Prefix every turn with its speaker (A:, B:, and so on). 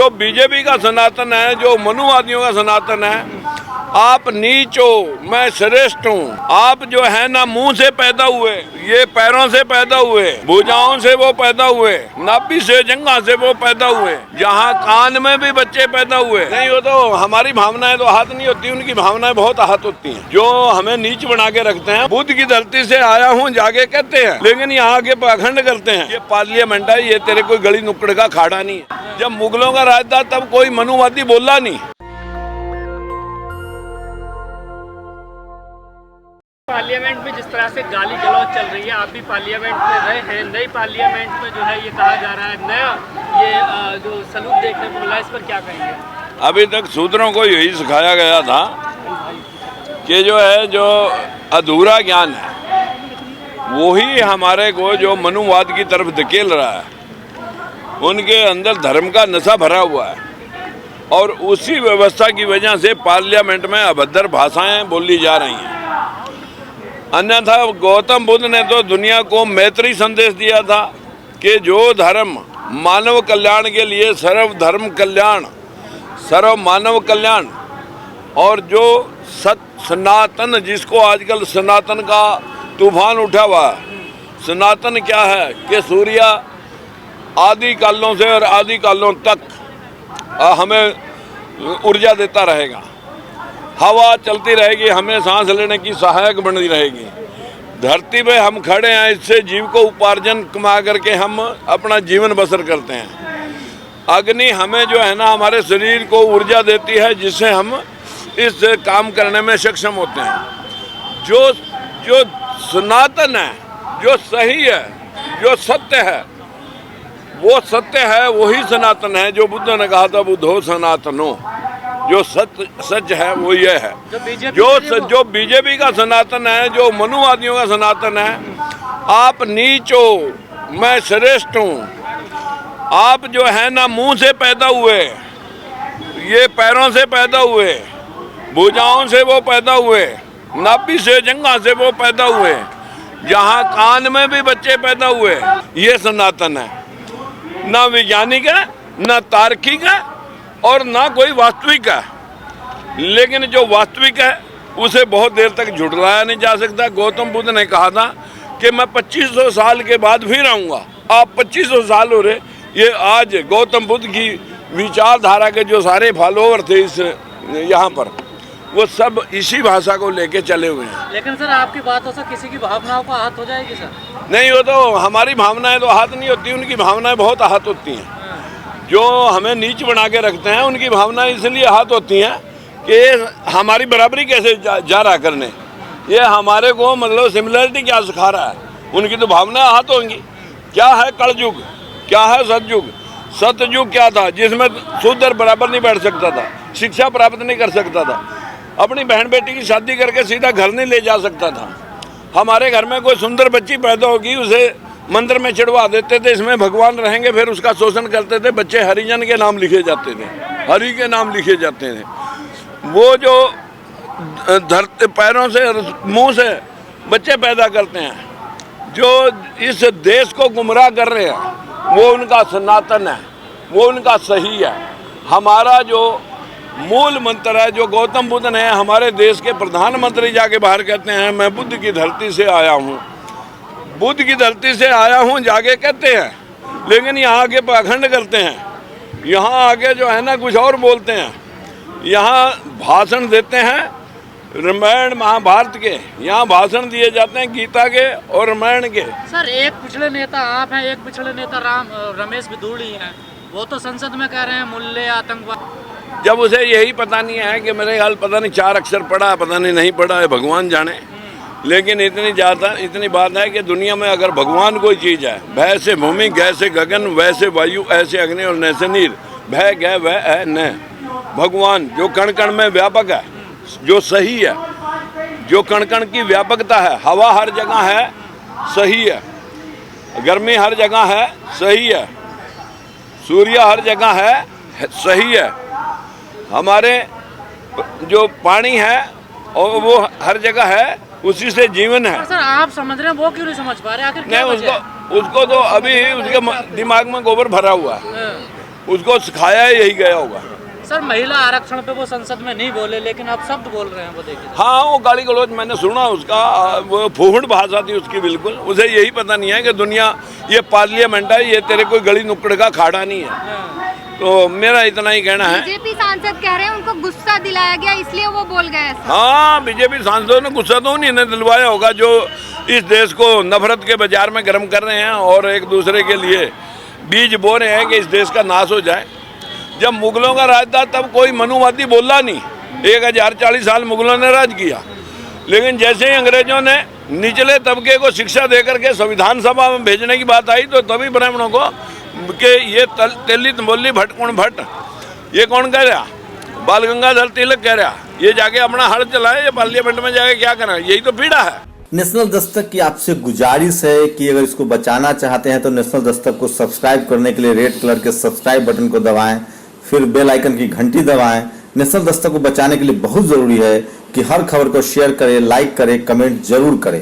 A: जो बीजेपी का सनातन है, जो मनुवादियों का सनातन है, आप नीच हो, मैं श्रेष्ठ हूँ। आप जो है ना मुंह से पैदा हुए, ये पैरों से पैदा हुए, भुजाओं से वो पैदा हुए, नाभि से जंघा से वो पैदा हुए, जहाँ कान में भी बच्चे पैदा हुए। नहीं हो तो हमारी भावनाएं तो आहत नहीं होती, उनकी भावनाएं बहुत आहत होती हैं, जो हमें नीच बना के रखते हैं। बुद्ध की धरती से आया हूँ जाके कहते हैं, लेकिन यहाँ के पाखंड करते हैं। ये पार्लियामेंट है, ये तेरे कोई गली नुक्कड़ का खाड़ा नहीं है। जब मुगलों का राज था तब कोई मनुवादी बोला नहीं।
B: पार्लियामेंट में जिस तरह से गाली गलौज चल रही है, आप भी पार्लियामेंट में रहे हैं, नई पार्लियामेंट में जो है ये कहा जा रहा है नया ये जो सलूक देखने को मिला, इस पर क्या कहेंगे?
A: अभी तक सूत्रों को यही सिखाया गया था कि जो है जो अधूरा ज्ञान है वही हमारे को जो मनुवाद की तरफ धकेल रहा है। उनके अंदर धर्म का नशा भरा हुआ है और उसी व्यवस्था की वजह से पार्लियामेंट में अभद्र भाषाएं बोली जा रही हैं। अन्यथा गौतम बुद्ध ने तो दुनिया को मैत्री संदेश दिया था कि जो धर्म मानव कल्याण के लिए सर्व धर्म कल्याण, सर्व मानव कल्याण, और जो सनातन, जिसको आजकल सनातन का तूफान उठा हुआ है। सनातन क्या है कि सूर्य आदि कालों से और आदि कालों तक हमें ऊर्जा देता रहेगा, हवा चलती रहेगी, हमें सांस लेने की सहायक बनी रहेगी। धरती पे हम खड़े हैं, इससे जीव को उपार्जन कमा करके हम अपना जीवन बसर करते हैं। अग्नि हमें जो है ना हमारे शरीर को ऊर्जा देती है, जिससे हम इस काम करने में सक्षम होते हैं। जो सनातन है, जो सही है, जो सत्य है, वो सत्य है, वही सनातन है। जो बुद्ध ने कहा था बुद्धो सनातनो, जो सच है वो ये है। जो बीजेपी का सनातन है, जो मनुवादियों का सनातन है, आप नीच हो, मैं श्रेष्ठ हूँ। आप जो है ना मुंह से पैदा हुए, ये पैरों से पैदा हुए, भुजाओं से वो पैदा हुए, नाभि से जंघा से वो पैदा हुए, जहाँ कान में भी बच्चे पैदा हुए। ये सनातन है, ना वैज्ञानिक है, ना तार्किक है और ना कोई वास्तविक है। लेकिन जो वास्तविक है उसे बहुत देर तक झुठलाया नहीं जा सकता। गौतम बुद्ध ने कहा था कि मैं 2500 साल के बाद फिर आऊँगा। आप 2500 साल हो रहे। ये आज गौतम बुद्ध की विचारधारा के जो सारे फॉलोअर थे इस यहाँ पर, वो सब इसी भाषा को लेके चले हुए हैं।
B: लेकिन सर आपकी बातों से किसी की भावनाओं को आहत हो जाएगी सर?
A: नहीं, वो तो हमारी भावनाएं तो आहत नहीं होती, उनकी भावनाएं बहुत आहत होती हैं। जो हमें नीच बना के रखते हैं उनकी भावनाएं इसलिए आहत होती हैं कि हमारी बराबरी कैसे जा रहा करने, ये हमारे को मतलब सिमिलरिटी क्या सिखा रहा है। उनकी तो भावनाएं आहत होंगी। क्या है कलयुग, क्या है सतयुग? सतयुग क्या था? जिसमें शूद्र बराबर नहीं बैठ सकता था, शिक्षा प्राप्त नहीं कर सकता था, अपनी बहन बेटी की शादी करके सीधा घर नहीं ले जा सकता था। हमारे घर में कोई सुंदर बच्ची पैदा होगी, उसे मंदिर में चढ़वा देते थे, इसमें भगवान रहेंगे, फिर उसका शोषण करते थे। बच्चे हरिजन के नाम लिखे जाते थे, हरि के नाम लिखे जाते थे। वो जो धरते पैरों से मुंह से बच्चे पैदा करते हैं, जो इस देश को गुमराह कर रहे हैं, वो उनका सनातन है, वो उनका सही है। हमारा जो मूल मंत्र है, जो गौतम बुद्ध ने हमारे देश के प्रधानमंत्री जाके बाहर कहते हैं, मैं बुद्ध की धरती से आया हूँ, बुद्ध की धरती से आया हूँ जाके कहते हैं, लेकिन यहाँ आके पाखंड करते हैं। यहाँ आके जो है ना कुछ और बोलते हैं। यहाँ भाषण देते हैं रामायण महाभारत के, यहाँ भाषण दिए जाते हैं गीता के और रामायण के।
B: सर एक पिछले नेता आप हैं, एक पिछले नेता रमेश बिधूड़ी हैं, वो तो संसद में कह रहे हैं मुल्ले आतंकवाद।
A: जब उसे यही पता नहीं है कि मेरे हाल पता नहीं 4 अक्षर पढ़ा, पता नहीं पढ़ा है, भगवान जाने। लेकिन इतनी बात है कि दुनिया में अगर भगवान कोई चीज़ है, भय से भूमि, गय से गगन, वैसे वायु, ऐसे अग्नि और नैसे नीर, भय गय वह है न। भगवान जो कण कण में व्यापक है, जो सही है, जो कण कण की व्यापकता है, हवा हर जगह है, सही है, गर्मी हर जगह है, सही है, सूर्य हर जगह है, सही है, हमारे जो पानी है और वो हर जगह है, उसी से जीवन है।
B: सर आप समझ रहे हैं, वो क्यों नहीं समझ पा रहे? आखिर
A: नहीं, उसको तो अभी उसके दिमाग में गोबर भरा हुआ है। उसको सिखाया है, यही गया होगा।
B: सर महिला आरक्षण पे वो संसद में नहीं बोले, लेकिन अब शब्द बोल रहे हैं वो, देखिए।
A: हाँ, वो गाली गलौज मैंने सुना उसका, वो फूहड़ भाषा थी उसकी बिल्कुल। उसे यही पता नहीं है कि दुनिया ये पार्लियामेंट है, ये तेरे कोई गली नुक्कड़ का खाड़ा नहीं है। तो मेरा इतना ही कहना है।
C: बीजेपी सांसद कह रहे हैं उनको गुस्सा दिलाया गया इसलिए वो बोल गए।
A: हाँ, बीजेपी सांसदों ने गुस्सा तो नहीं दिलवाया होगा, जो इस देश को नफरत के बाजार में गर्म कर रहे हैं और एक दूसरे के लिए बीज बो रहे हैं कि इस देश का नाश हो जाए। जब मुगलों का राज था तब कोई मनुवादी बोला नहीं, 1040 साल मुगलों ने राज किया। लेकिन जैसे ही अंग्रेजों ने निचले तबके को शिक्षा देकर के संविधान सभा में भेजने की बात आई, तो तभी ब्राह्मणों को कि ये तेली तंबोली भटकुण भट्ट, ये कौन कह रहा? बाल गंगाधर तिलक कह रहा, ये जाके अपना हल चलाए, ये पार्लियामेंट में जाके क्या करना, यही तो पीड़ा है।
D: नेशनल दस्तक की आपसे गुजारिश है कि अगर इसको बचाना चाहते हैं तो नेशनल दस्तक को सब्सक्राइब करने के लिए रेड कलर के सब्सक्राइब बटन को दबाएं, फिर बेल आइकन की घंटी दबाएं। नेशनल दस्तक को बचाने के लिए बहुत जरूरी है कि हर खबर को शेयर करें, लाइक करें, कमेंट जरूर करें।